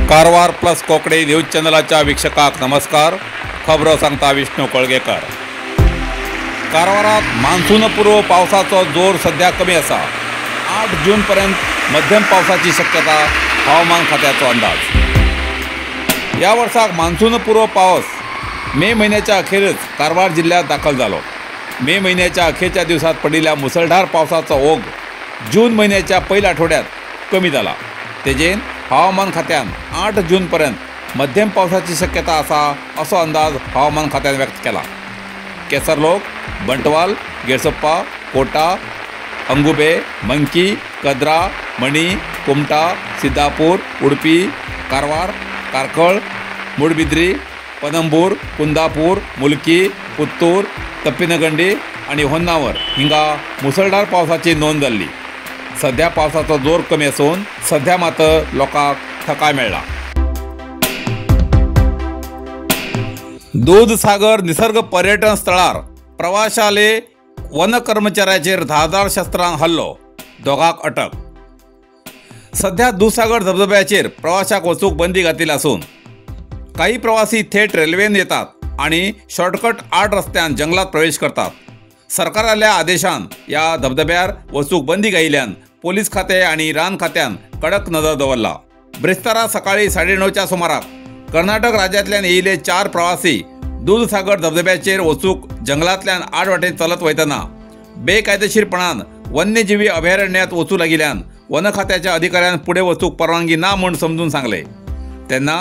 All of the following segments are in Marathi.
कारवार प्लस कोंकणी न्यूज चॅनलाच्या वीक्षकांक नमस्कार। खबरो सांगता विष्णू कळगेकर। कारवारात मान्सून पूर्व पावसाचो जोर सध्या कमी आसा। 8 जून पर्यंत मध्यम पावसाची शक्यता हवामान खात्याचो अंदाज। या वर्साक मान्सून पूर्व पावस मे महिन्याच्या अखेरीस कारवार जिल्ह्यात दाखल झालो। मे महिन्याच्या अखेरच्या दिवसात पडिल्ल्या मुसळधार पावसाचो ओघ जून महिन्याच्या पहिल्या आठवड्यात कमी झाला। तेजेन हवामान खात्यान 8 जून पर्यंत मध्यम पावसाची शक्यता आसा असो अंदाज हवामान खात्यान व्यक्त केला। केसरलोक, बंटवाल, गेरसप्पा, कोटा, अंगुबे, मंकी, कद्रा, मणी, कुमटा, सिद्धापूर, उडपी, कारवार, कारकळ, मुडबिद्री, पनंबूर, कुंदापूर, मुलकी, पुत्तूर, तप्पिनगंडी आणि होन्नावर हिंगा मुसळधार पावसाची नोंद जाल्ली। सध्या पावसाचो जोर कमी असून सध्या मात्र लोकांक थकाय मेळ्ळा। दूधसागर निसर्ग पर्यटन स्थळार प्रवाशाले वन कर्मचाऱ्याचेर धारदार शस्त्रान हल्लो, दोगांक अटक। सध्या दूधसागर धबधब्याचेर प्रवाशाक वचूंक बंदी घातिल्ली असून काही प्रवासी थेट रेल्वेन येतात आणि शॉर्टकट 8 रस्त्यान जंगलात प्रवेश करतात। सरकाराल्या आदेशान या धबधब्यार वचूंक बंदी घायिल्ल्यान पोलीस खाते आणि रान खात्यान कडक नजर दवरला। ब्रेस्तारा सकाळी 9:30च्या सुमाराक कर्नाटक राज्यांतल्यान येयिल्ले 4 प्रवासी दूधसागर धबधब्याचेर वचूंक जंगलांतल्यान आडवाटेन चलत वयतना बेकायदेशीरपणान वन्यजीवी अभयारण्यात वचूं लागिल्ल्यान वन खात्याच्या अधिकाऱ्यान फुडें वचूंक परवानगी ना म्हूण समजून सांगले। तेन्ना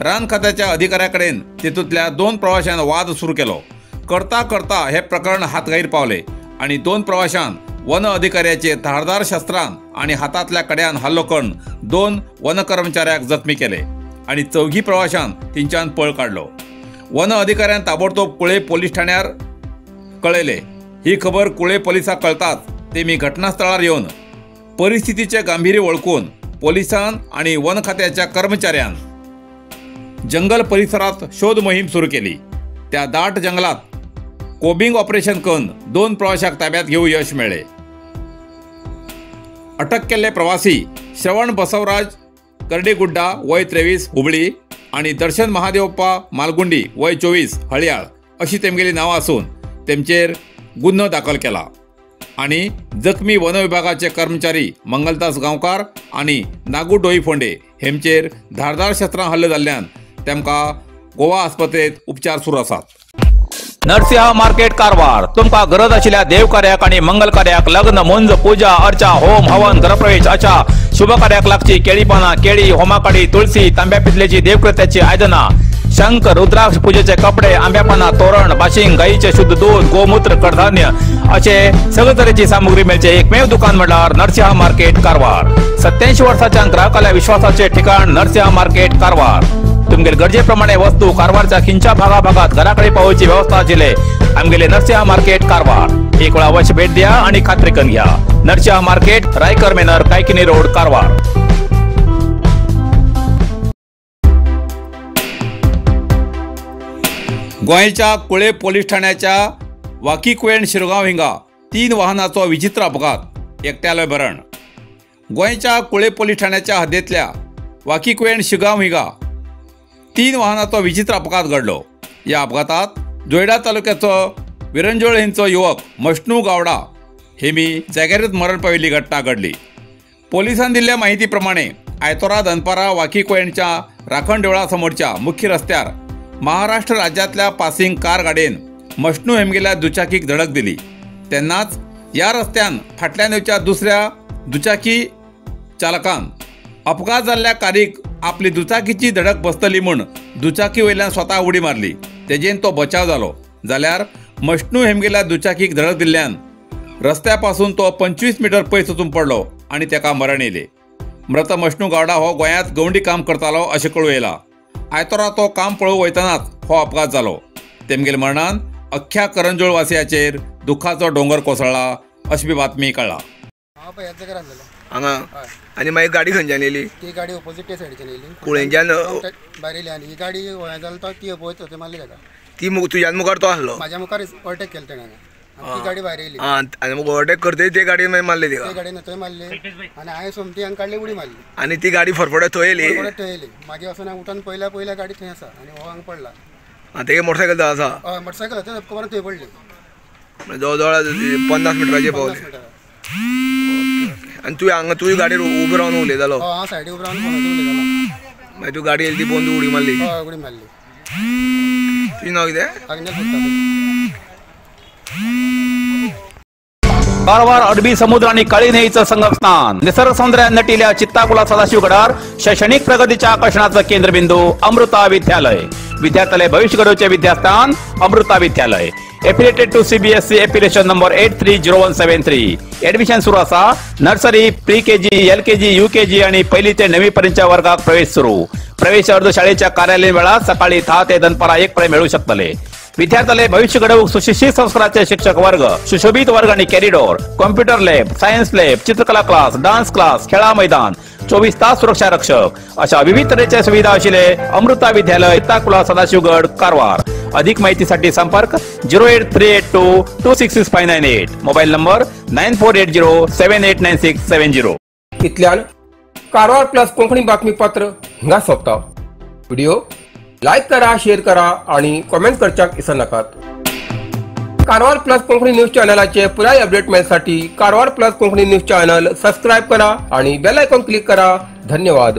रान खात्याच्या अधिकाऱ्या कडेन तेतूंतल्या 2 प्रवाशांन वाद सुरू केलो। करता करता हे प्रकरण हातगाईर पावले आणि 2 प्रवाशांन वन अधिकाऱ्याचे धारदार शस्त्रान आणि हातातल्या कड्यान हल्लो करून 2 वन कर्मचाऱ्याक जखमी केले आणि 4 प्रवाशांन तिंच्यान पळ काढलो। वन अधिकाऱ्यान ताबडतोब कुळे पोलीस ठाण्यार कळयले। ही खबर कुळे पोलिसांक कळताच तेमी घटनास्थळार येवन परिस्थितीचे गांभीर्य वळखून पोलिसांन आणि वन खात्याच्या कर्मचाऱ्यान जंगल परिसरात शोध मोहीम सुरू केली। त्या दाट जंगलात कोबिंग ऑपरेशन करून 2 प्रवाशांक ताब्यात घेवून यश मेळ्ळे। अटक केल्ले प्रवासी श्रवण बसवराज कर्डेगुड्डा वय 23 हुबळी आणि दर्शन महादेवप्पा मालगुंडी वय 24 हळयाळ अशी तेमगेली नांवां असून तेमचेर गुन्हो दाखल केला आणि जखमी वन विभागाचे कर्मचारी मंगलदास गांवकार आणि नागू डोईफोंडे हेंचेर धारदार शस्त्रां हल्लो जाल्ल्यान तेमकां गोवा आस्पत्रेत उपचार सुरू आसात। नरसिंह मार्केट कारवार तुमका गरज आशिल्ल्या देव कार्याक आणि मंगल कार्याक, लग्न, मुंज, पूजा, अर्चा, होम, हवन, गृहप्रवेश अशा शुभ कार्याक लागची केळी पानां, केळी, होमाकडी, तुळसी, तांब्या पितलेची देवकृत्याची आयदनां, शंख, रुद्राक्ष पूजेचे कपडे, आंब्या पानां, तोरण, बाशिंग, गाईचे शुद्ध दूध, गोमूत्र, कडधान्य असे सगळे तरेची सामुग्री मेळचे एकमेव दुकान म्हणल्यार नरसिंह मार्केट कारवार। 87 वर्सांच्या ग्राहकाल्या विश्वासाचे ठिकाण नरसिंह मार्केट कारवार। तुमगेर गरजेप्रमाणे वस्तू कारवारच्या खिंच्या भागात घराकडे पावोवची व्यवस्था आशिल्ले आमगेले नरसिंह मार्केट कारवार। एक वेळा अवश्य भेट द्या आणि खात्री करून घ्या। Narasimha market, Raikar manor, Kaikini road, Karwar. गोंयच्या कुळे पोलीस ठाण्याच्या वाकीकुवेण शिरगांव हिंगा 3 वाहनाचो विचित्र अपघात, एकट्याले मरण। गोंयच्या कुळे पोलीस ठाण्याच्या हद्दींतल्या वाकीकुवेण शिरगांव हिंगा 3 वाहनाचो विचित्र अपघात घडलो। या अपघातात जोयडा तालुक्याचो विरंजोळ हेंचो युवक मष्णू गावडा हेमी जाग्यारच मरण पाविल्ली घटना घडली। पोलिसांनी दिल्ल्या माहिती प्रमाणे आयतोरा दनपारा वाकीकुवेणच्या राखण देवळा समोरच्या मुख्य रस्त्यार महाराष्ट्र राज्यातल्या पासिंग कार गाडयेन मष्णू हेमगेल्या दुचाकीक धडक दिली। तेन्नाच या रस्त्यान फाटल्यान येवच्या दुसऱ्या दुचाकी चालकान अपघात जाल्ल्या कारीक आपली दुचाकीची धडक बसतली म्हूण दुचाकी वयल्यान स्वता उडी मारली। तेजेन तो बचाव जालो जाल्यार मष्णू हेमगेल्या दुचाकीक धडक दिल्ल्यान रस्त्यापासून तो 25 मीटर पयस वचून पडलो आणि तेका मरण येयलें। मृत मष्णू गावडा हो गोंयांत गवंडी काम करतालो अशें कळून येयला। आयतोरा तो काम पळोवंक वयतानाच हो अपघात जालो। तेमगेल्या मरणान अख्ख्या करंजोळ वासियाचेर दुखाचो डोंगर कोसळ्ळा अशी बातमी कळ्ळा। ह्याच जाग्यार जालो हांगा आनी मागीर गाडी खंयच्यान येयली ती गाडी ऑपोजीट त्या सायडीच्यान येयली कुळेंच्यान भायर येयली आनी ही गाडी गोंया जाल तो ती अपोजीट होते मारली ताका ती तुज्यान मुखार तो आसलो म्हाज्या मुखार ओवरटेक केलें ताणें आनी ती गाडी भायर येयली आनी मग ओवरटेक करतय ते गाडयेन मागीर मारले ते तिका गाडयेन थंय मारली आनी हांवें सोमती हांगा काडली उडी मारली आनी ती गाडी फरफडत थंय येयली परत थंय येयली मागीर वचून हांव उठून पयल्या गाडी थंय आसा आनी हो हांगा पडला तेगे मोटरसायकल तो आसा हय मोटरसायकल थंय करून थंय पडली जवळ जवळ 50 मिटराचेर पावले आनी तुवें गाडयेर उबो रावन उलयतालो हांव सायडीक उबो रावन फोनाचेर उलयतालो मागीर तूं गाडी येयली ती पळोवन तूं उडी मारली हय उडी मारली तुजें नांव कितें आग्नेल फुटता कारवार अरबी समुद्र आणि काळी न्हंयेचं संगमस्थान निसर्ग सौंदर्यान नटिल्या चित्ताकुला सदाशिवगडार शैक्षणिक प्रगतीच्या आकर्षणाचं केंद्रबिंदू अमृता विद्यालय विद्यार्थ्यालय भविष्य घडोवचे विद्यास्थान Amrita Vidyalaya affiliated to CBSE application number 830173 admission सुरू असा nursery pre KG LKG UKG आणि पहिली ते 9वी पर्यंतच्या वर्गात प्रवेश सुरू प्रवेश अर्ज शाळेच्या कार्यालयीन वेळा सकाळी 10 ते दनपारा 1 पर्यंत मिळू शकतले विद्यार्थ्यालय भविष्य घडवूक सुशिक्षित संस्काराचे शिक्षक वर्ग सुशोभित वर्ग आणि corridor computer lab science lab चित्रकला क्लास डान्स क्लास खेळा मैदान 24 तास सुरक्षा रक्षक अशा विविध तऱ्हेच्या सुविधा आशिल्ले अमृता विद्यालय चित्ताकुला सदाशिवगड कारवार अधिक माहितीसाठी संपर्क 08382266598 मोबाईल नंबर 9480789670 इतल्यान कारवार प्लस कोंकणी बातमीपत्र हिंगा सोंपता व्हिडिओ लाईक करा शेअर करा आणि कमेंट करच्याक विसरू नाकात कारवार प्लस कोंकणी न्यूज चॅनलाचे पुराय अपडेट मेळसाठी Karwar plus Konkani news channel subscribe करा आणि बेल आयकॉन क्लिक करा धन्यवाद।